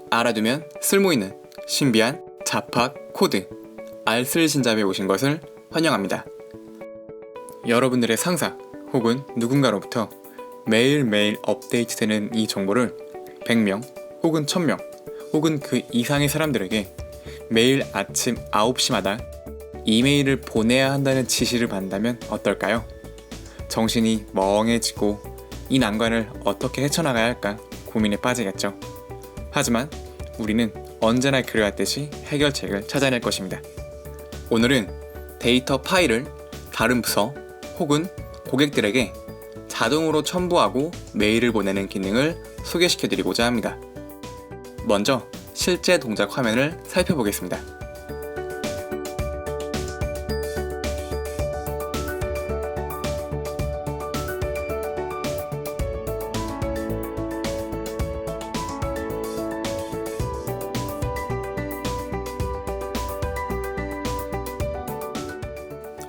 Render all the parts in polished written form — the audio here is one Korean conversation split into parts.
알아두면 쓸모있는 신비한 잡학 코드 알쓸신잡에 오신 것을 환영합니다. 여러분들의 상사 혹은 누군가로부터 매일매일 업데이트되는 이 정보를 100명 혹은 1000명 혹은 그 이상의 사람들에게 매일 아침 9시마다 이메일을 보내야 한다는 지시를 받는다면 어떨까요? 정신이 멍해지고 이 난관을 어떻게 헤쳐나가야 할까 고민에 빠지겠죠. 하지만 우리는 언제나 그래왔듯이 해결책을 찾아낼 것입니다. 오늘은 데이터 파일을 다른 부서 혹은 고객들에게 자동으로 첨부하고 메일을 보내는 기능을 소개시켜드리고자 합니다. 먼저 실제 동작 화면을 살펴보겠습니다.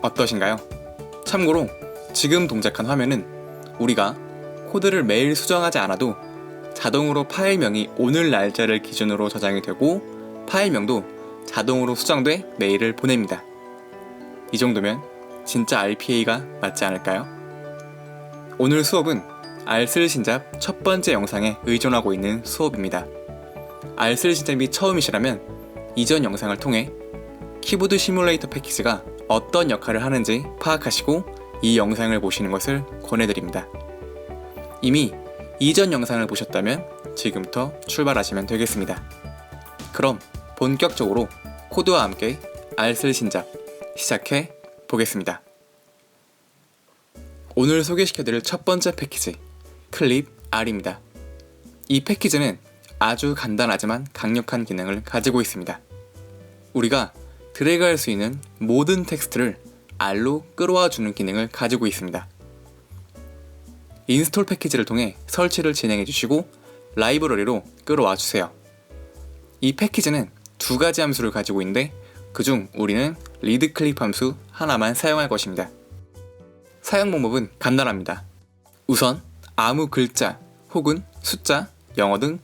어떠신가요? 참고로 지금 동작한 화면은 우리가 코드를 매일 수정하지 않아도 자동으로 파일명이 오늘 날짜를 기준으로 저장이 되고 파일명도 자동으로 수정돼 메일을 보냅니다. 이 정도면 진짜 RPA가 맞지 않을까요? 오늘 수업은 알쓸신잡 첫 번째 영상에 의존하고 있는 수업입니다. 알쓸신잡이 처음이시라면 이전 영상을 통해 키보드 시뮬레이터 패키지가 어떤 역할을 하는지 파악하시고 이 영상을 보시는 것을 권해드립니다. 이미 이전 영상을 보셨다면 지금부터 출발하시면 되겠습니다. 그럼 본격적으로 코드와 함께 알쓸신잡 시작해 보겠습니다. 오늘 소개시켜드릴 첫 번째 패키지 클립 R입니다. 이 패키지는 아주 간단하지만 강력한 기능을 가지고 있습니다. 우리가 드래그할 수 있는 모든 텍스트를 R로 끌어와 주는 기능을 가지고 있습니다. 인스톨 패키지를 통해 설치를 진행해 주시고 라이브러리로 끌어와 주세요. 이 패키지는 두 가지 함수를 가지고 있는데 그중 우리는 리드클립 함수 하나만 사용할 것입니다. 사용 방법은 간단합니다. 우선 아무 글자 혹은 숫자, 영어 등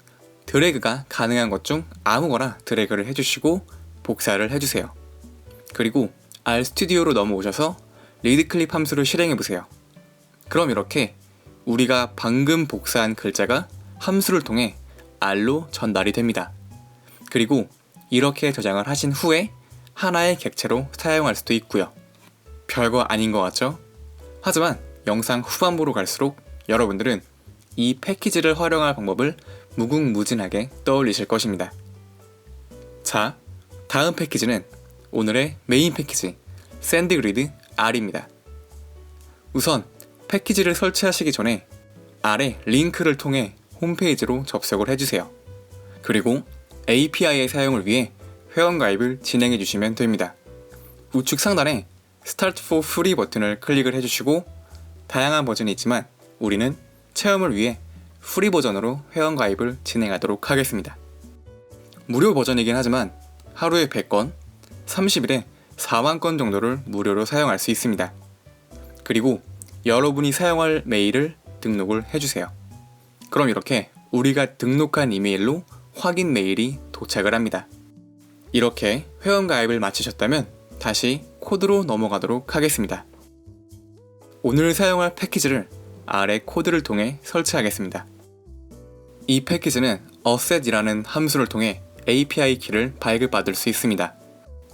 드래그가 가능한 것 중 아무거나 드래그를 해주시고 복사를 해주세요. 그리고 RStudi오로 넘어오셔서 리드클립 함수를 실행해보세요. 그럼 이렇게 우리가 방금 복사한 글자가 함수를 통해 R로 전달이 됩니다. 그리고 이렇게 저장을 하신 후에 하나의 객체로 사용할 수도 있고요. 별거 아닌 것 같죠? 하지만 영상 후반부로 갈수록 여러분들은 이 패키지를 활용할 방법을 무궁무진하게 떠올리실 것입니다. 자, 다음 패키지는 오늘의 메인 패키지 샌드그리드 R입니다. 우선 패키지를 설치하시기 전에 아래 링크를 통해 홈페이지로 접속을 해주세요. 그리고 API의 사용을 위해 회원가입을 진행해 주시면 됩니다. 우측 상단에 Start for Free 버튼을 클릭을 해주시고 다양한 버전이 있지만 우리는 체험을 위해 프리 버전으로 회원가입을 진행하도록 하겠습니다. 무료 버전이긴 하지만 하루에 100건, 30일에 4만 건 정도를 무료로 사용할 수 있습니다. 그리고 여러분이 사용할 메일을 등록을 해주세요. 그럼 이렇게 우리가 등록한 이메일로 확인 메일이 도착을 합니다. 이렇게 회원가입을 마치셨다면 다시 코드로 넘어가도록 하겠습니다. 오늘 사용할 패키지를 아래 코드를 통해 설치하겠습니다. 이 패키지는 asset이라는 함수를 통해 API 키를 발급받을 수 있습니다.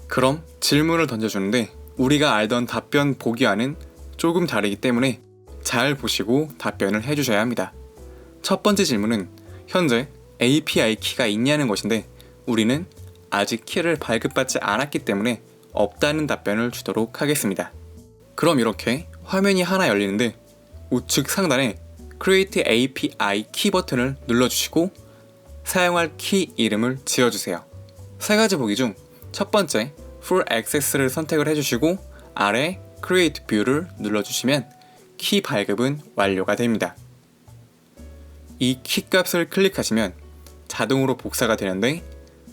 그럼 질문을 던져주는데 우리가 알던 답변 보기와는 조금 다르기 때문에 잘 보시고 답변을 해주셔야 합니다. 첫 번째 질문은 현재 API 키가 있냐는 것인데 우리는 아직 키를 발급받지 않았기 때문에 없다는 답변을 주도록 하겠습니다. 그럼 이렇게 화면이 하나 열리는데 우측 상단에 Create API 키 버튼을 눌러주시고 사용할 키 이름을 지어주세요. 세 가지 보기 중 첫 번째 Full Access를 선택을 해주시고 아래 Create View를 눌러주시면 키 발급은 완료가 됩니다. 이 키 값을 클릭하시면 자동으로 복사가 되는데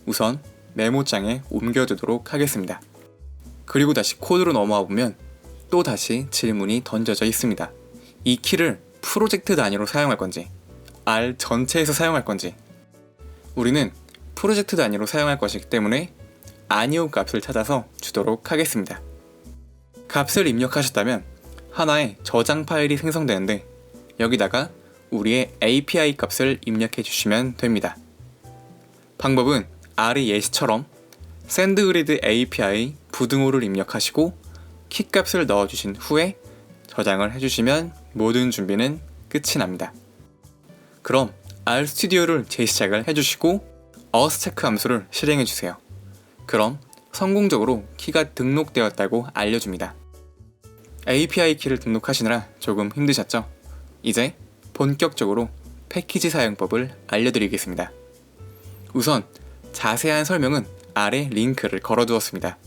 우선 메모장에 옮겨두도록 하겠습니다. 그리고 다시 코드로 넘어와 보면 또 다시 질문이 던져져 있습니다. 이 키를 프로젝트 단위로 사용할 건지 R 전체에서 사용할 건지 우리는 프로젝트 단위로 사용할 것이기 때문에 아니오 값을 찾아서 주도록 하겠습니다. 값을 입력하셨다면 하나의 저장 파일이 생성되는데 여기다가 우리의 API 값을 입력해 주시면 됩니다. 방법은 아래 예시처럼 SendGrid API 부등호를 입력하시고 키 값을 넣어주신 후에 저장을 해주시면 모든 준비는 끝이 납니다. 그럼 RStudio를 재시작을 해주시고 authcheck 함수를 실행해주세요. 그럼 성공적으로 키가 등록되었다고 알려줍니다. API 키를 등록하시느라 조금 힘드셨죠? 이제 본격적으로 패키지 사용법을 알려드리겠습니다. 우선 자세한 설명은 아래 링크를 걸어두었습니다.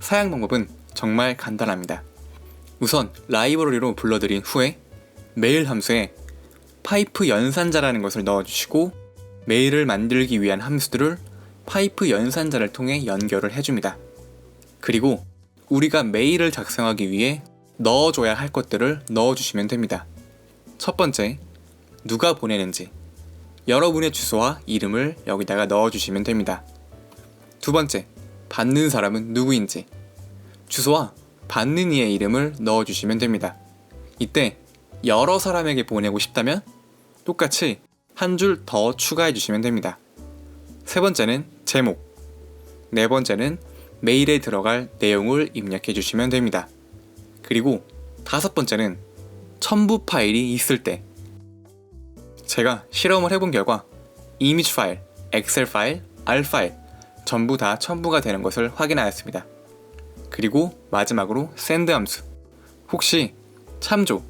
사용 방법은 정말 간단합니다. 우선 라이브러리로 불러들인 후에 메일 함수에 파이프 연산자라는 것을 넣어주시고 메일을 만들기 위한 함수들을 파이프 연산자를 통해 연결을 해줍니다. 그리고 우리가 메일을 작성하기 위해 넣어줘야 할 것들을 넣어주시면 됩니다. 첫 번째, 누가 보내는지 여러분의 주소와 이름을 여기다가 넣어주시면 됩니다. 두 번째, 받는 사람은 누구인지 주소와 받는 이의 이름을 넣어주시면 됩니다. 이때 여러 사람에게 보내고 싶다면 똑같이 한 줄 더 추가해 주시면 됩니다. 세 번째는 제목, 네 번째는 메일에 들어갈 내용을 입력해 주시면 됩니다. 그리고 다섯 번째는 첨부 파일이 있을 때 제가 실험을 해본 결과 이미지 파일, 엑셀 파일, R 파일 전부 다 첨부가 되는 것을 확인하였습니다. 그리고 마지막으로 send 함수, 혹시 참조,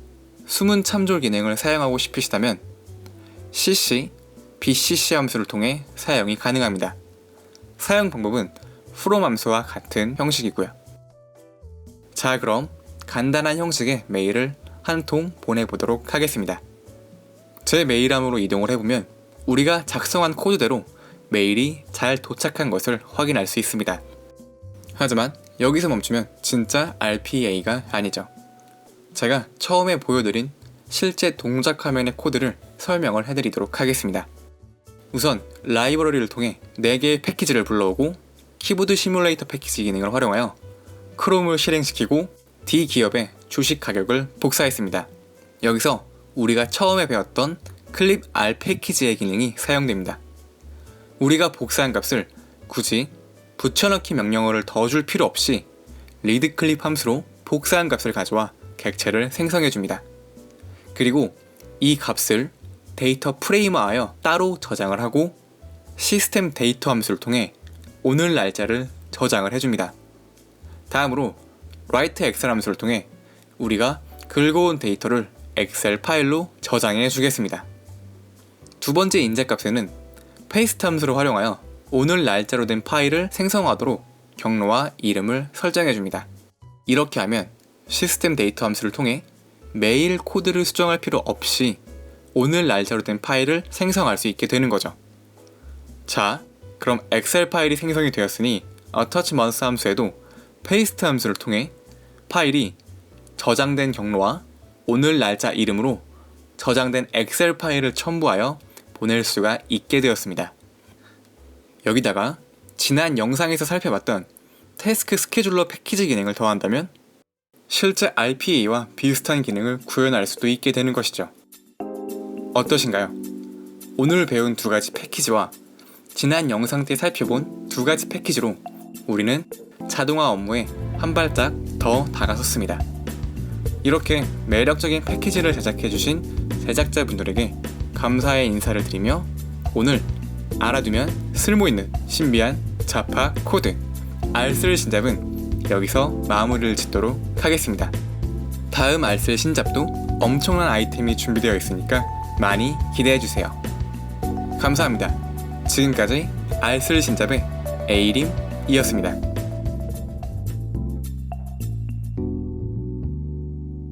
숨은 참조 기능을 사용하고 싶으시다면 cc, bcc 함수를 통해 사용이 가능합니다. 사용 방법은 from 함수와 같은 형식이고요. 자, 그럼 간단한 형식의 메일을 한 통 보내보도록 하겠습니다. 제 메일함으로 이동을 해보면 우리가 작성한 코드대로 메일이 잘 도착한 것을 확인할 수 있습니다. 하지만 여기서 멈추면 진짜 RPA가 아니죠. 제가 처음에 보여드린 실제 동작 화면의 코드를 설명을 해드리도록 하겠습니다. 우선 라이브러리를 통해 4개의 패키지를 불러오고 키보드 시뮬레이터 패키지 기능을 활용하여 크롬을 실행시키고 D기업의 주식 가격을 복사했습니다. 여기서 우리가 처음에 배웠던 클립 R 패키지의 기능이 사용됩니다. 우리가 복사한 값을 굳이 붙여넣기 명령어를 더 줄 필요 없이 리드 클립 함수로 복사한 값을 가져와 객체를 생성해줍니다. 그리고 이 값을 데이터 프레임화하여 따로 저장을 하고 시스템 데이터 함수를 통해 오늘 날짜를 저장을 해줍니다. 다음으로 write 엑셀 함수를 통해 우리가 긁어온 데이터를 엑셀 파일로 저장해 주겠습니다. 두 번째 인제값에는 paste 함수를 활용하여 오늘 날짜로 된 파일을 생성하도록 경로와 이름을 설정해 줍니다. 이렇게 하면 시스템 데이터 함수를 통해 매일 코드를 수정할 필요 없이 오늘 날짜로 된 파일을 생성할 수 있게 되는 거죠. 자, 그럼 엑셀 파일이 생성이 되었으니 attach months 함수에도 paste 함수를 통해 파일이 저장된 경로와 오늘 날짜 이름으로 저장된 엑셀 파일을 첨부하여 보낼 수가 있게 되었습니다. 여기다가 지난 영상에서 살펴봤던 태스크 스케줄러 패키지 기능을 더한다면 실제 RPA와 비슷한 기능을 구현할 수도 있게 되는 것이죠. 어떠신가요? 오늘 배운 2가지 패키지와 지난 영상 때 살펴본 2가지 패키지로 우리는 자동화 업무에 한 발짝 더 다가섰습니다. 이렇게 매력적인 패키지를 제작해주신 제작자분들에게 감사의 인사를 드리며 오늘 알아두면 쓸모있는 신비한 자파 코드 알쓸 신잡은 여기서 마무리를 짓도록 하겠습니다. 다음 알쓸 신잡도 엄청난 아이템이 준비되어 있으니까 많이 기대해주세요. 감사합니다. 지금까지 알쓸 신잡의 에이림이었습니다.